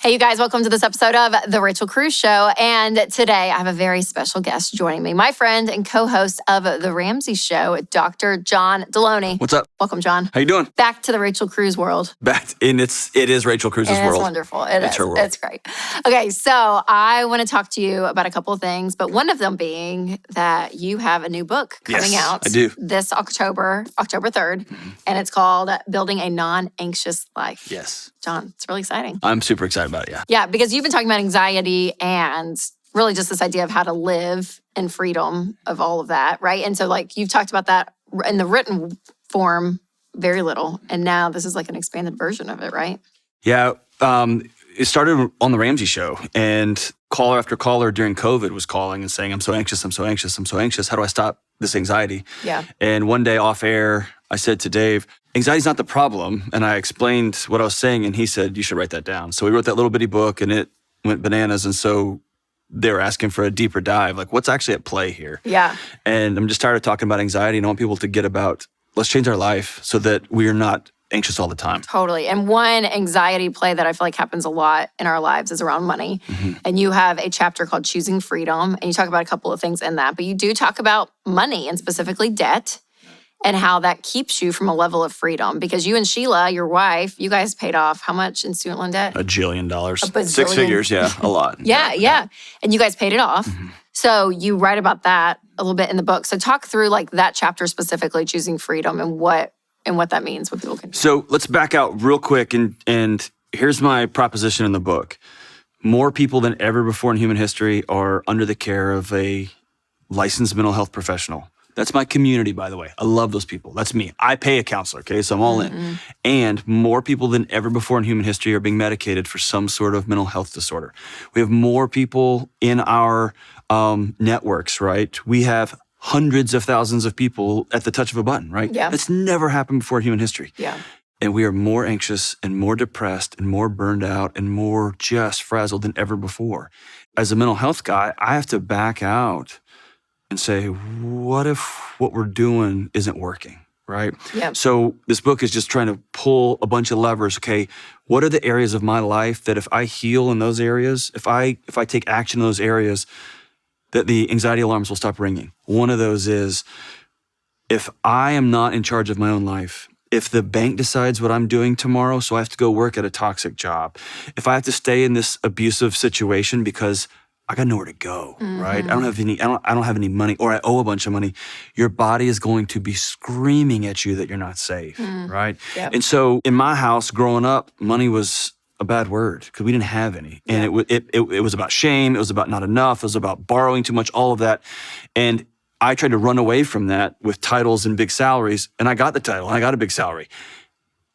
Hey, you guys, welcome to this episode of The Rachel Cruze Show. And today I have a very special guest joining me, my friend and co-host of The Ramsey Show, Dr. John Delony. What's up? Welcome, John. How you doing? Back to the Rachel Cruze world. And it is Rachel Cruze's world. It's wonderful. It's her world. It's great. Okay, so I want to talk to you about a couple of things, but one of them being that you have a new book coming out. I do. This October 3rd, and it's called Building a Non-Anxious Life. Yes. John, it's really exciting. I'm super excited about it, yeah. Yeah, because you've been talking about anxiety and really just this idea of how to live in freedom of all of that, right? And so like you've talked about that in the written form very little, and now this is like an expanded version of it, right? Yeah, it started on the Ramsey Show, and caller after caller during COVID was calling and saying, I'm so anxious, I'm so anxious, I'm so anxious. How do I stop this anxiety? Yeah. And one day off air, I said to Dave, anxiety's not the problem. And I explained what I was saying, and he said, you should write that down. So we wrote that little bitty book, and it went bananas. And so they were asking for a deeper dive, like what's actually at play here? Yeah. And I'm just tired of talking about anxiety, and I want people to get about, let's change our life so that we are not anxious all the time. Totally. And one anxiety play that I feel like happens a lot in our lives is around money. Mm-hmm. And you have a chapter called Choosing Freedom, and you talk about a couple of things in that, but you do talk about money and specifically debt and how that keeps you from a level of freedom. Because you and Sheila, your wife, you guys paid off how much in student loan debt? $1 jillion. $1 6 figures, yeah, a lot. Yeah. And you guys paid it off. Mm-hmm. So you write about that a little bit in the book. So talk through like that chapter specifically, Choosing Freedom, and what that means, what people can do. So let's back out real quick, and here's my proposition in the book. More people than ever before in human history are under the care of a licensed mental health professional. That's my community, by the way. I love those people. That's me. I pay a counselor, okay? So I'm all in. And more people than ever before in human history are being medicated for some sort of mental health disorder. We have more people in our networks, right? We have hundreds of thousands of people at the touch of a button, right? Yeah. That's never happened before in human history. Yeah. And we are more anxious and more depressed and more burned out and more just frazzled than ever before. As a mental health guy, I have to back out and say, what if what we're doing isn't working, right? Yeah. So this book is just trying to pull a bunch of levers. Okay, what are the areas of my life that if I heal in those areas, if I take action in those areas, that the anxiety alarms will stop ringing? One of those is, if I am not in charge of my own life, if the bank decides what I'm doing tomorrow, so I have to go work at a toxic job, if I have to stay in this abusive situation because I got nowhere to go, right? I don't have any money, or I owe a bunch of money. Your body is going to be screaming at you that you're not safe, right? Yep. And so in my house growing up, money was a bad word because we didn't have any. And it was about shame. It was about not enough. It was about borrowing too much, all of that. And I tried to run away from that with titles and big salaries. And I got the title and I got a big salary.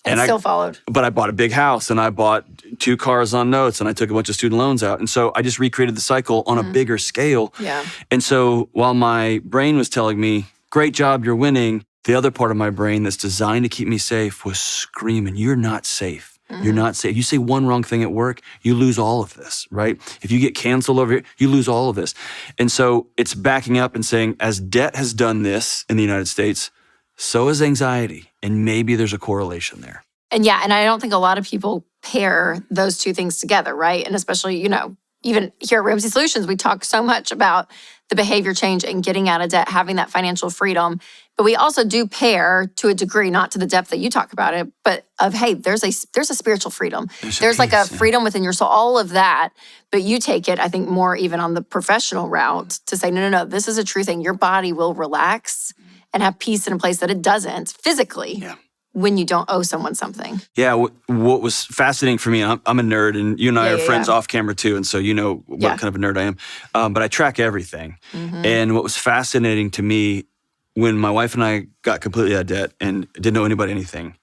And still followed. But I bought a big house and I bought 2 cars on notes and I took a bunch of student loans out. And so I just recreated the cycle on a bigger scale. Yeah. And so while my brain was telling me, great job, you're winning, the other part of my brain that's designed to keep me safe was screaming, you're not safe. You're not safe. You say one wrong thing at work, you lose all of this, right? If you get canceled over here, you lose all of this. And so it's backing up and saying, as debt has done this in the United States, so has anxiety. And maybe there's a correlation there. And and I don't think a lot of people pair those two things together, right? And especially, even here at Ramsey Solutions, we talk so much about the behavior change and getting out of debt, having that financial freedom. But we also do pair to a degree, not to the depth that you talk about it, but of, hey, there's a spiritual freedom. There's like a freedom within your soul, all of that. But you take it, I think, more even on the professional route to say, no, this is a true thing. Your body will relax and have peace in a place that it doesn't physically. Yeah. When you don't owe someone something. Yeah, what was fascinating for me, I'm a nerd, and you and I are friends off camera too, and so you know what kind of a nerd I am. But I track everything. And what was fascinating to me, when my wife and I got completely out of debt and didn't owe anybody anything,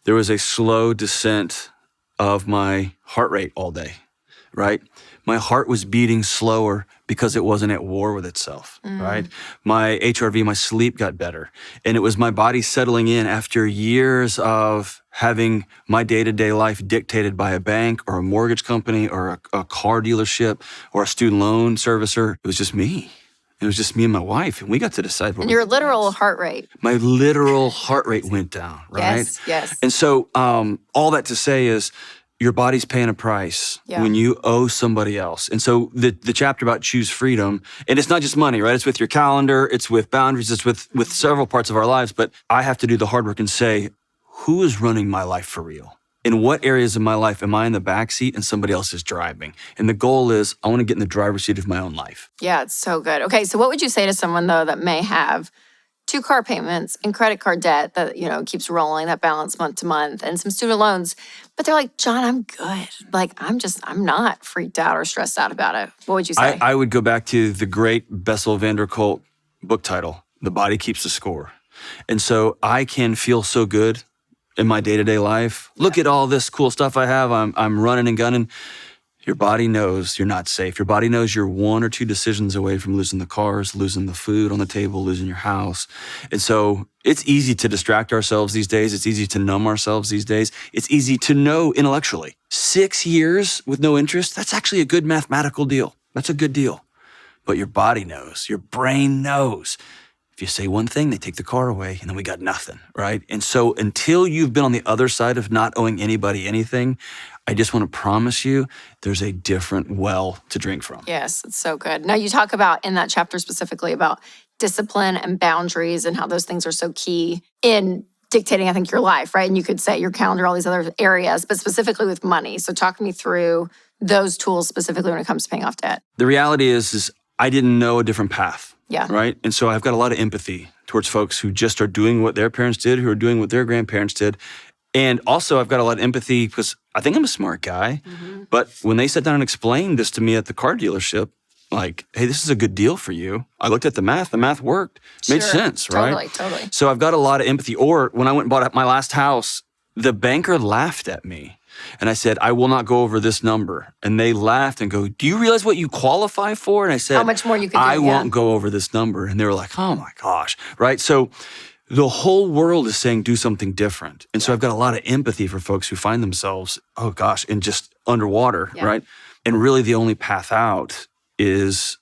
there was a slow descent of my heart rate all day, right? My heart was beating slower because it wasn't at war with itself, right? My HRV, my sleep got better. And it was my body settling in after years of having my day-to-day life dictated by a bank or a mortgage company or a car dealership or a student loan servicer. It was just me. It was just me and my wife, and we got to decide what. And your literal heart rate. My literal heart rate went down, right? Yes. And so all that to say is, your body's paying a price when you owe somebody else. And so the chapter about choose freedom, and it's not just money, right? It's with your calendar, it's with boundaries, it's with several parts of our lives. But I have to do the hard work and say, who is running my life for real? In what areas of my life am I in the backseat and somebody else is driving? And the goal is I want to get in the driver's seat of my own life. Yeah, it's so good. Okay, so what would you say to someone, though, that may have 2 car payments and credit card debt that, keeps rolling, that balance month to month, and some student loans, but they're like, John, I'm good. Like, I'm not freaked out or stressed out about it. What would you say? I would go back to the great Bessel van der Kolk book title, The Body Keeps the Score. And so I can feel so good in my day-to-day life. Look at all this cool stuff I have. I'm running and gunning. Your body knows you're not safe. Your body knows you're 1 or 2 decisions away from losing the cars, losing the food on the table, losing your house. And so it's easy to distract ourselves these days. It's easy to numb ourselves these days. It's easy to know intellectually. 6 years with no interest, that's actually a good mathematical deal. That's a good deal. But your body knows, your brain knows. If you say one thing, they take the car away, and then we got nothing, right? And so until you've been on the other side of not owing anybody anything, I just want to promise you there's a different well to drink from. Yes, it's so good. Now, you talk about in that chapter specifically about discipline and boundaries and how those things are so key in dictating, I think, your life, right? And you could say your calendar, all these other areas, but specifically with money. So talk me through those tools specifically when it comes to paying off debt. The reality is I didn't know a different path. Yeah. Right? And so I've got a lot of empathy towards folks who just are doing what their parents did, who are doing what their grandparents did. And also I've got a lot of empathy because I think I'm a smart guy. Mm-hmm. But when they sat down and explained this to me at the car dealership, like, hey, this is a good deal for you. I looked at the math worked. Made sense, right? Totally. So I've got a lot of empathy. Or when I went and bought my last house, the banker laughed at me. And I said, I will not go over this number. And they laughed and go, do you realize what you qualify for? And I said, how much more you could do? I won't go over this number. And they were like, oh my gosh, right? So the whole world is saying do something different. And so I've got a lot of empathy for folks who find themselves, oh gosh, in just underwater, right? And really the only path out is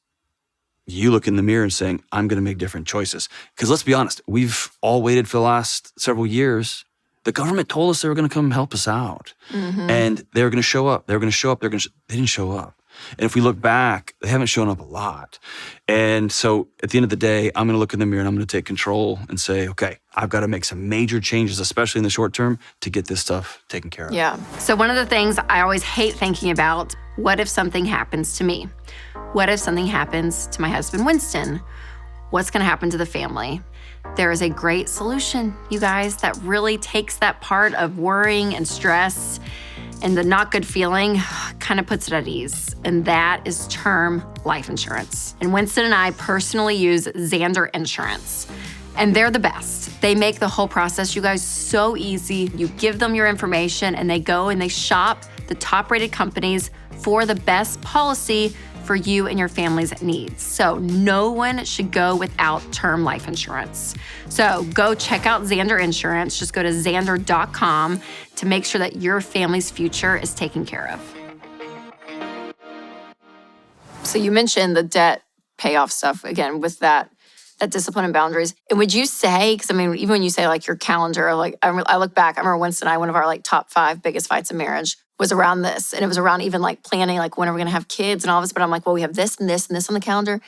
you look in the mirror and saying, I'm going to make different choices. Because let's be honest, we've all waited for the last several years. The government told us they were going to come help us out. Mm-hmm. And they were going to show up. They didn't show up. And if we look back, they haven't shown up a lot. And so at the end of the day, I'm going to look in the mirror and I'm going to take control and say, okay, I've got to make some major changes, especially in the short term, to get this stuff taken care of. Yeah. So one of the things I always hate thinking about, what if something happens to me? What if something happens to my husband, Winston? What's going to happen to the family? There is a great solution, you guys, that really takes that part of worrying and stress and the not good feeling, kind of puts it at ease. And that is term life insurance. And Winston and I personally use Zander Insurance. And they're the best. They make the whole process, you guys, so easy. You give them your information and they go and they shop the top-rated companies for the best policy for you and your family's needs. So no one should go without term life insurance. So go check out Zander Insurance. Just go to Zander.com to make sure that your family's future is taken care of. So you mentioned the debt payoff stuff again with that discipline and boundaries. And would you say, because I mean, even when you say like your calendar, like I look back, I remember Winston and I, one of our like top 5 biggest fights in marriage was around this. And it was around even like planning, like when are we going to have kids and all this. But I'm like, well, we have this and this and this on the calendar.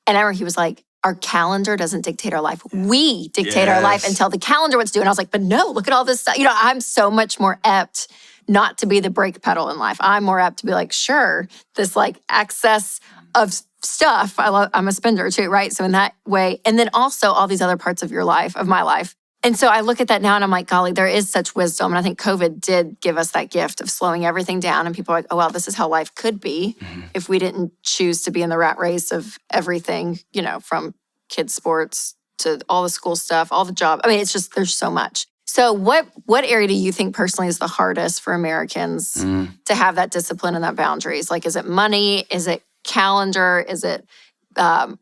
And I remember he was like, our calendar doesn't dictate our life. We dictate our life and tell the calendar what to do. And I was like, but no, look at all this stuff. You know, I'm so much more apt not to be the brake pedal in life. I'm more apt to be like, sure, this like excess of stuff. I'm a spender too, right? So in that way, and then also all these other parts of your life, of my life. And so I look at that now and I'm like, golly, there is such wisdom. And I think COVID did give us that gift of slowing everything down. And people are like, oh, well, this is how life could be if we didn't choose to be in the rat race of everything, you know, from kids' sports to all the school stuff, all the job. I mean, it's just, there's so much. So what area do you think personally is the hardest for Americans to have that discipline and that boundaries? Like, is it money? Is it calendar? Is it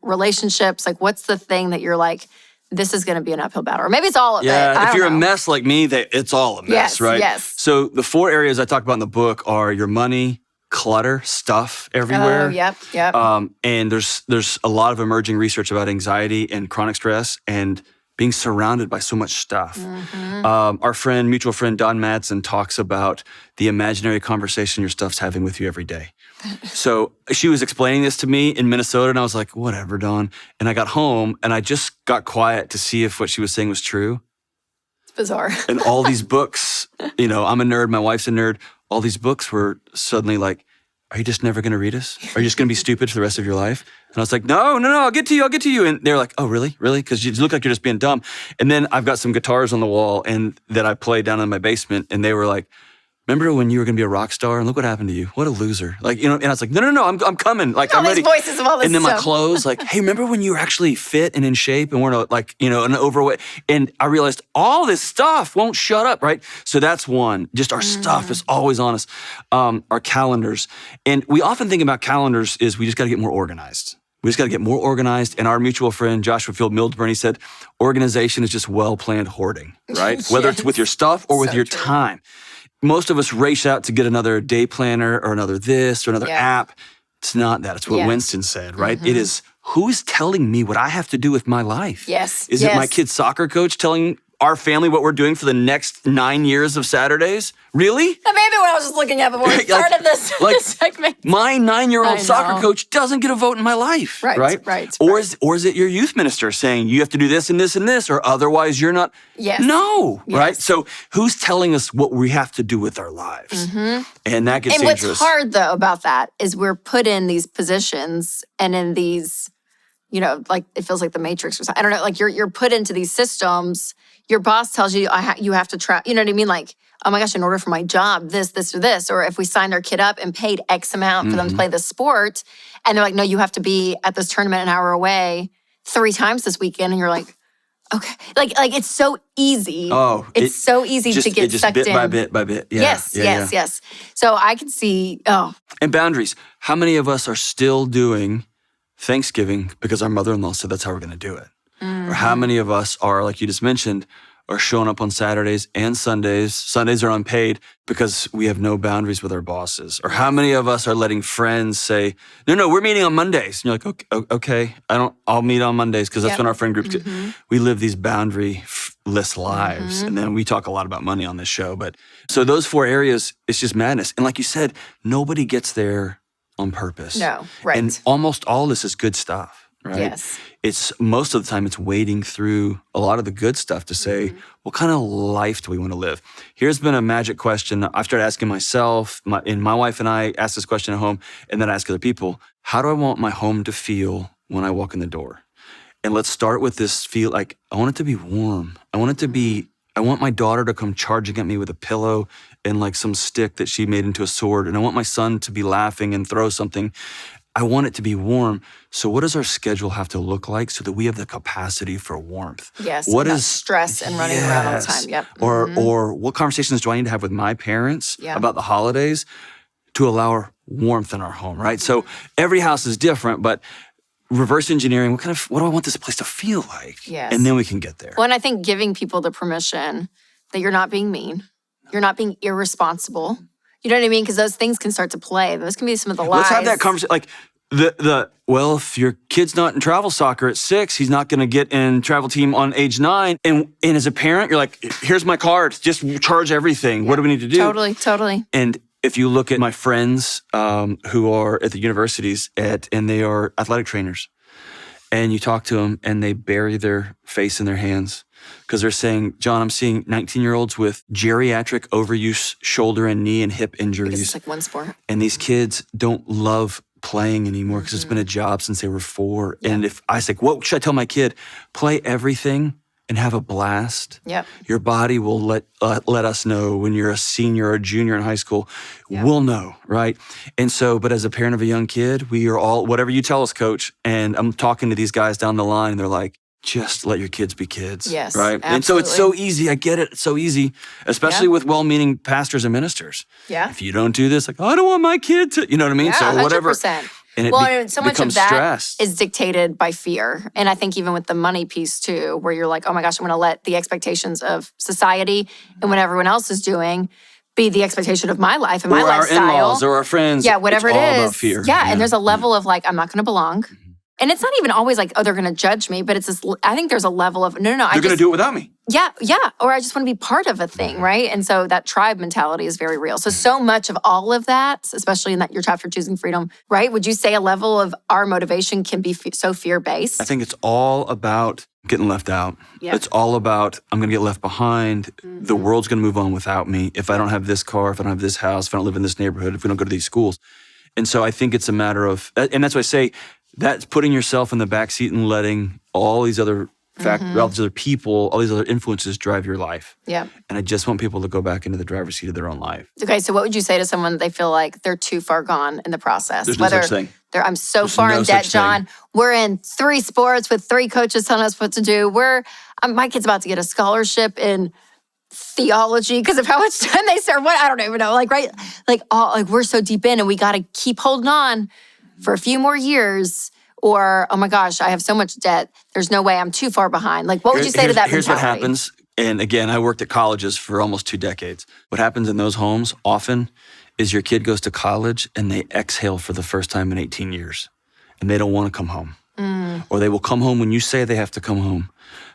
relationships? Like, what's the thing that you're like, this is going to be an uphill battle? Or maybe it's all of it. Yeah, if you're a mess like me, it's all a mess, right? Yes. So the 4 areas I talk about in the book are your money, clutter, stuff everywhere. Oh, yep. And there's a lot of emerging research about anxiety and chronic stress. And being surrounded by so much stuff. Our mutual friend, Don Madsen, talks about the imaginary conversation your stuff's having with you every day. So she was explaining this to me in Minnesota, and I was like, whatever, Dawn. And I got home, and I just got quiet to see if what she was saying was true. It's bizarre. And all these books, I'm a nerd, my wife's a nerd. All these books were suddenly like, are you just never going to read us? Are you just going to be stupid for the rest of your life? And I was like, no, I'll get to you. And they're like, oh, really? Because you look like you're just being dumb. And then I've got some guitars on the wall and that I play down in my basement, and they were like, remember when you were going to be a rock star and look what happened to you? What a loser. And I was like, no, I'm coming. Like, all I'm ready. These voices of all this and then stuff. my clothes, like, hey, remember when you were actually fit and in shape and weren't an overweight? And I realized all this stuff won't shut up, right? So that's one. Just our stuff is always on us. Our calendars. And we often think about calendars is we just got to get more organized. We just got to get more organized. And our mutual friend, Joshua Field Milburn, he said, organization is just well-planned hoarding, right? Yes. Whether it's with your stuff or with your time. Most of us race out to get another day planner or another this or another app. It's not that. It's what Winston said, right? It is, who is telling me what I have to do with my life? Yes. Is it my kid's soccer coach telling our family what we're doing for the next 9 years of Saturdays? Really? That may be what I was just looking at before we started this segment. My 9-year-old soccer coach doesn't get a vote in my life, right? Or is it your youth minister saying you have to do this and this and this, or otherwise you're not? Yes. No, right? So who's telling us what we have to do with our lives? And that gets dangerous. What's hard though about that is we're put in these positions and in these, like it feels like the Matrix or something. I don't know. Like you're put into these systems. Your boss tells you you have to try. You know what I mean? Like, oh my gosh, in order for my job, this, or this. Or if we signed our kid up and paid X amount for them to play this sport, and they're like, no, you have to be at this tournament an hour away 3 times this weekend, and you're like, okay, like it's so easy. Oh, it's so easy to get sucked bit in. By bit. Yeah, yes. So I can see. And boundaries. How many of us are still doing Thanksgiving because our mother-in-law said that's how we're going to do it? Or how many of us are, like you just mentioned, are showing up on Saturdays and Sundays. Sundays are unpaid because we have no boundaries with our bosses. Or how many of us are letting friends say, no, we're meeting on Mondays. And you're like, okay, I'll meet on Mondays because that's when our friend groups get. We live these boundary-less lives. And then we talk a lot about money on this show. But so those 4 areas, it's just madness. And like you said, nobody gets there on purpose. No, right. And almost all this is good stuff. Right? Yes. It's most of the time it's wading through a lot of the good stuff to say, what kind of life do we want to live? Here's been a magic question I've started asking myself, my wife and I ask this question at home, and then I ask other people, how do I want my home to feel when I walk in the door? And let's start with this feel like, I want it to be warm. I want my daughter to come charging at me with a pillow and like some stick that she made into a sword. And I want my son to be laughing and throw something. I want it to be warm. So what does our schedule have to look like so that we have the capacity for warmth? Yes. What is stress and running around all the time? Yep. Or what conversations do I need to have with my parents about the holidays to allow warmth in our home, right? So every house is different, but reverse engineering, what do I want this place to feel like? Yes. And then we can get there. Well, and I think giving people the permission that you're not being mean, you're not being irresponsible. You know what I mean? Because those things can start to play. Those can be some of the lies. Let's have that conversation. Like if your kid's not in travel soccer at 6, he's not going to get in travel team on age 9. And as a parent, you're like, here's my card. Just charge everything. What do we need to do? Totally. And if you look at my friends who are at the universities and they are athletic trainers, and you talk to them and they bury their face in their hands because they're saying, John, I'm seeing 19-year-olds with geriatric overuse shoulder and knee and hip injuries. Because it's like one sport. And these kids don't love playing anymore because it's been a job since they were 4. Yeah. And if I say, what should I tell my kid? Play everything and have a blast. Yep. Your body will let us know when you're a senior or a junior in high school. Yep. We'll know, right? And so, but as a parent of a young kid, we are all, whatever you tell us, coach, and I'm talking to these guys down the line, and they're like, just let your kids be kids. Yes, right? Absolutely. And so it's so easy. I get it. It's so easy, especially with well-meaning pastors and ministers. Yeah. If you don't do this, like, I don't want my kid to, you know what I mean? Yeah, so whatever. 100%. And so much of that is dictated by fear. And I think even with the money piece too, where you're like, oh my gosh, I'm going to let the expectations of society and what everyone else is doing be the expectation of my life and my lifestyle. Or our in-laws or our friends. Yeah, whatever it's it all is. about fear. Yeah, and there's a level of like, I'm not going to belong. And it's not even always like, oh, they're going to judge me, but it's this, I think there's a level of, no. They're going to do it without me. Yeah. Or I just want to be part of a thing, right? And so that tribe mentality is very real. So much of all of that, especially in that your chapter Choosing Freedom, right? Would you say a level of our motivation can be so fear-based? I think it's all about getting left out. Yeah. It's all about, I'm going to get left behind. Mm-hmm. The world's going to move on without me. If I don't have this car, if I don't have this house, if I don't live in this neighborhood, if we don't go to these schools. And so I think it's a matter of, and that's why I say, that's putting yourself in the backseat and letting all these other all these other people, all these other influences drive your life. Yeah. And I just want people to go back into the driver's seat of their own life. Okay, so what would you say to someone that they feel like they're too far gone in the process? There's no such thing. I'm so far in debt, John. We're in 3 sports with 3 coaches telling us what to do. My kid's about to get a scholarship in theology because of how much time they serve. I don't even know. Right? We're so deep in and we got to keep holding on for a few more years. Or, oh my gosh, I have so much debt. There's no way, I'm too far behind. What would you say to that mentality? Here's what happens. And again, I worked at colleges for almost 2 decades. What happens in those homes often is your kid goes to college and they exhale for the first time in 18 years. And they don't want to come home. Or they will come home when you say they have to come home.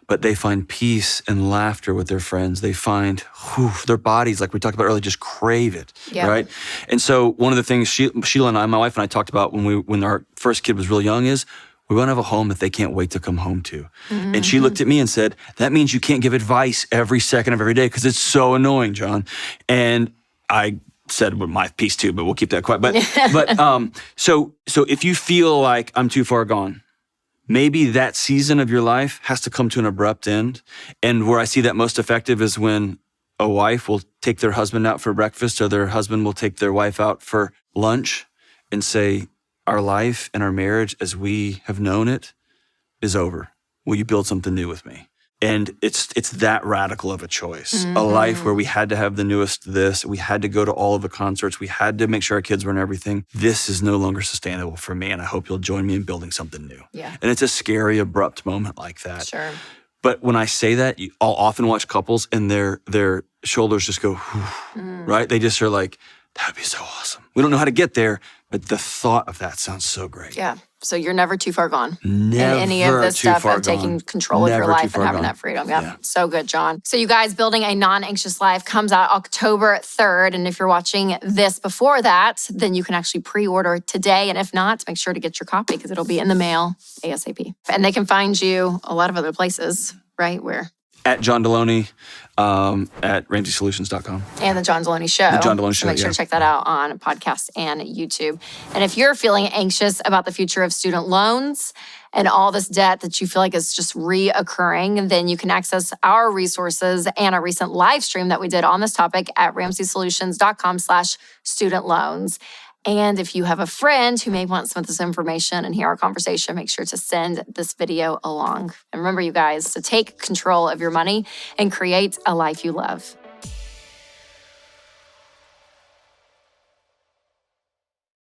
But they find peace and laughter with their friends. They find their bodies, like we talked about earlier, just crave it, right? And so one of the things Sheila and I, my wife and I talked about when our first kid was really young is we want to have a home that they can't wait to come home to. Mm-hmm. And she looked at me and said, that means you can't give advice every second of every day because it's so annoying, John. And I said my piece too, but we'll keep that quiet. So if you feel like I'm too far gone, maybe that season of your life has to come to an abrupt end. And where I see that most effective is when a wife will take their husband out for breakfast or their husband will take their wife out for lunch and say, our life and our marriage as we have known it is over. Will you build something new with me? And it's that radical of a choice. Mm-hmm. A life where we had to have the newest this, we had to go to all of the concerts, we had to make sure our kids were in everything. This is no longer sustainable for me, and I hope you'll join me in building something new. Yeah. And it's a scary, abrupt moment like that. Sure. But when I say that, I'll often watch couples and their shoulders just go, right? They just are like, that would be so awesome. We don't know how to get there, but the thought of that sounds so great. Yeah. So you're never too far gone. Never in any of this too stuff far of taking control Never of your life too and far having gone. that freedom. Yeah. So good, John. So you guys, Building a Non-Anxious Life comes out October 3rd. And if you're watching this before that, then you can actually pre-order today. And if not, make sure to get your copy because it'll be in the mail ASAP. And they can find you a lot of other places, right? Where? At John Delony, at RamseySolutions.com. And The John Delony Show. The John Delony Show, so make sure to check that out on podcast and YouTube. And if you're feeling anxious about the future of student loans and all this debt that you feel like is just reoccurring, then you can access our resources and a recent live stream that we did on this topic at RamseySolutions.com/student loans. And if you have a friend who may want some of this information and hear our conversation, make sure to send this video along. And remember, you guys, to take control of your money and create a life you love.